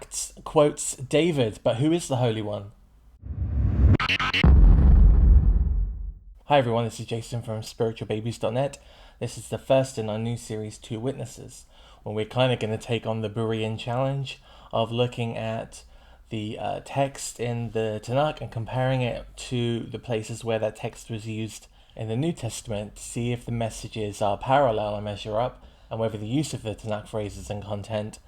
Acts quotes David, but who is the Holy One? Hi everyone, this is Jason from Spiritualbabies.net. This is the first in our new series, Two Witnesses, when we're kind of going to take on the Berean challenge of looking at the text in the Tanakh and comparing it to the places where that text was used in the New Testament to see if the messages are parallel and measure up, and whether the use of the Tanakh phrases and content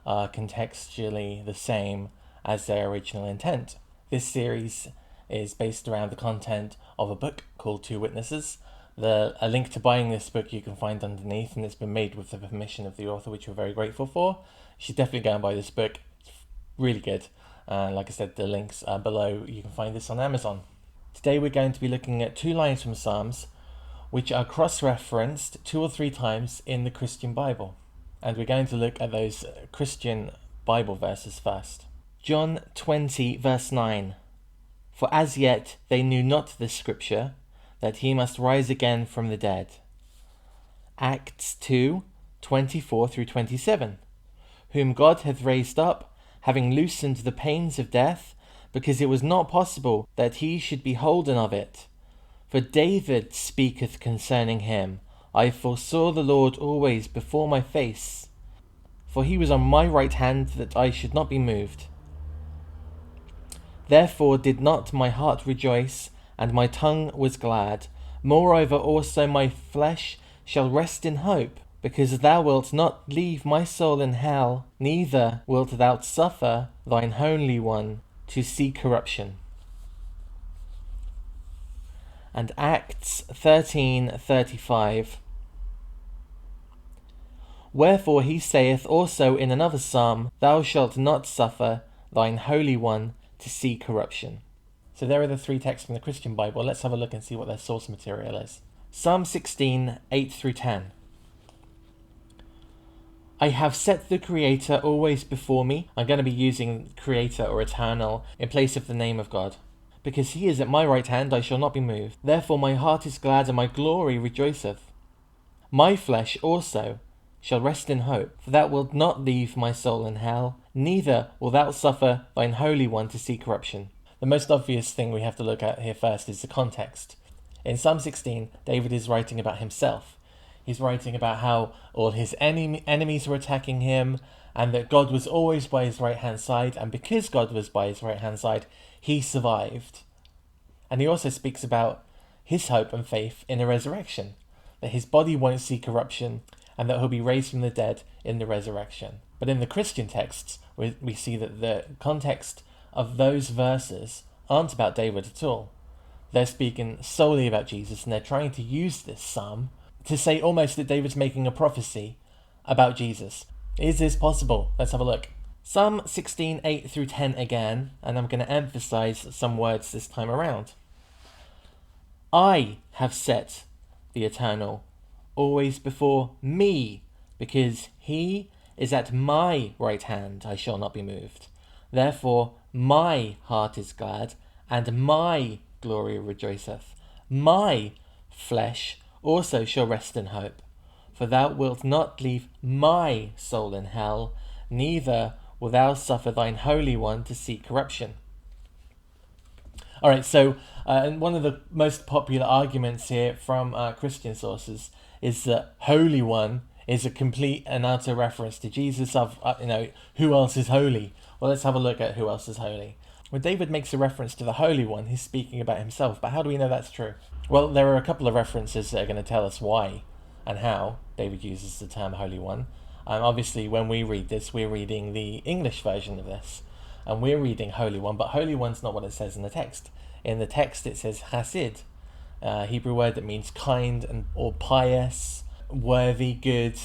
are contextually the same as their original intent. This series is based around the content of a book called Two Witnesses. A link to buying this book you can find underneath, and it's been made with the permission of the author, which we're very grateful for. You should definitely go and buy this book. It's really good. Like I said, the links are below. You can find this on Amazon. Today we're going to be looking at two lines from Psalms which are cross-referenced 2 or 3 times in the Christian Bible. And we're going to look at those Christian Bible verses first. John 20 verse 9. For as yet they knew not this scripture, that he must rise again from the dead. Acts 2, 24 through 27. Whom God hath raised up, having loosened the pains of death, because it was not possible that he should be holden of it. For David speaketh concerning him, I foresaw the Lord always before my face. For he was on my right hand, that I should not be moved. Therefore did not my heart rejoice, and my tongue was glad. Moreover also my flesh shall rest in hope, because thou wilt not leave my soul in hell, neither wilt thou suffer thine Holy One to see corruption. And Acts 13:35. Wherefore he saith also in another psalm, Thou shalt not suffer thine Holy One to see corruption. So there are the 3 texts from the Christian Bible. Let's have a look and see what their source material is. Psalm 16, 8 through 10. I have set the Creator always before me. I'm going to be using Creator or Eternal in place of the name of God. Because he is at my right hand, I shall not be moved. Therefore my heart is glad, and my glory rejoiceth. My flesh also shall rest in hope, for thou wilt not leave my soul in hell, neither wilt thou suffer thine Holy One to see corruption. The most obvious thing we have to look at here first is the context. In Psalm 16, David is writing about himself. He's writing about how all his enemies were attacking him, and that God was always by his right-hand side, and because God was by his right-hand side, he survived. And he also speaks about his hope and faith in a resurrection, that his body won't see corruption, and that he'll be raised from the dead in the resurrection. But in the Christian texts, we see that the context of those verses aren't about David at all. They're speaking solely about Jesus, and they're trying to use this psalm to say almost that David's making a prophecy about Jesus. Is this possible? Let's have a look. Psalm 16, 8 through 10 again, and I'm going to emphasize some words this time around. I have set the Eternal always before me, because he is at my right hand, I shall not be moved. Therefore my heart is glad, and my glory rejoiceth. My flesh also shall rest in hope, for thou wilt not leave my soul in hell, neither wilt thou suffer thine Holy One to see corruption. Alright, so one of the most popular arguments here from Christian sources is that Holy One is a complete and utter reference to Jesus of, who else is holy? Well, let's have a look at who else is holy. When David makes a reference to the Holy One, he's speaking about himself, but how do we know that's true? Well, there are a couple of references that are going to tell us why and how David uses the term Holy One. Obviously, when we read this, we're reading the English version of this, and we're reading Holy One, but Holy One's not what it says in the text. In the text, it says Hasid, a Hebrew word that means kind or pious, worthy, good,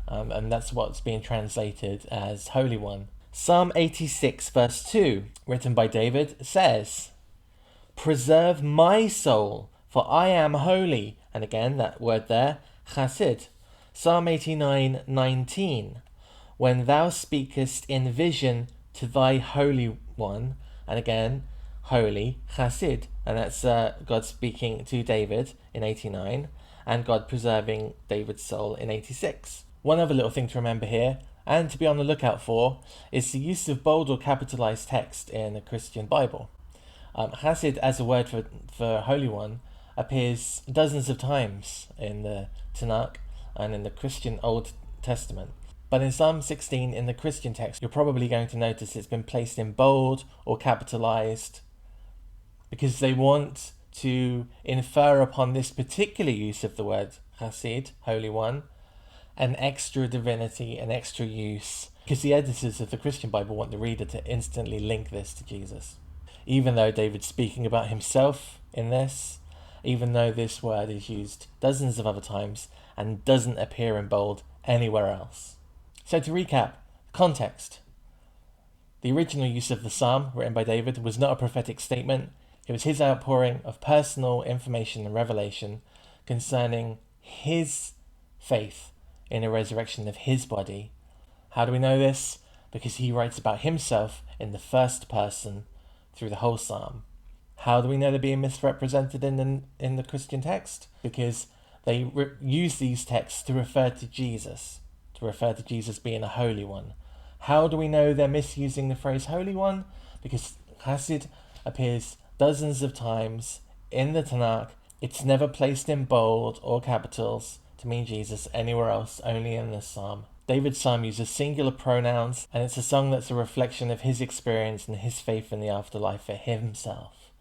and that's what's being translated as Holy One. Psalm 86 verse 2, written by David, says, Preserve my soul, for I am holy. And again, that word there, Hasid. Psalm 89:19, When thou speakest in vision to thy Holy One, and again, holy, Hasid, and that's God speaking to David in 89, and God preserving David's soul in 86. One other little thing to remember here, and to be on the lookout for is the use of bold or capitalized text in the Christian Bible. Chassid as a word for Holy One appears dozens of times in the Tanakh and in the Christian Old Testament. But in Psalm 16 in the Christian text, you're probably going to notice it's been placed in bold or capitalized because they want to infer upon this particular use of the word Chassid, Holy One, an extra divinity, an extra use, because the editors of the Christian Bible want the reader to instantly link this to Jesus. Even though David's speaking about himself in this, even though this word is used dozens of other times and doesn't appear in bold anywhere else. So to recap, context. The original use of the psalm, written by David, was not a prophetic statement. It was his outpouring of personal information and revelation concerning his faith in the resurrection of his body. How do we know this? Because he writes about himself in the first person through the whole psalm. How do we know they're being misrepresented in the Christian text? Because they use these texts to refer to Jesus being a Holy One. How do we know they're misusing the phrase Holy One? Because Chassid appears dozens of times in the Tanakh. It's never placed in bold or capitals to mean Jesus anywhere else, only in this psalm. David's psalm uses singular pronouns, and it's a song that's a reflection of his experience and his faith in the afterlife for himself.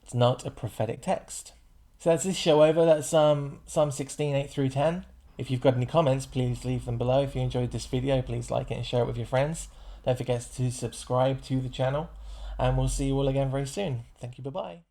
It's not a prophetic text. So that's this show over. That's Psalm 16, 8 through 10. If you've got any comments, please leave them below. If you enjoyed this video, please like it and share it with your friends. Don't forget to subscribe to the channel, and we'll see you all again very soon. Thank you, bye-bye.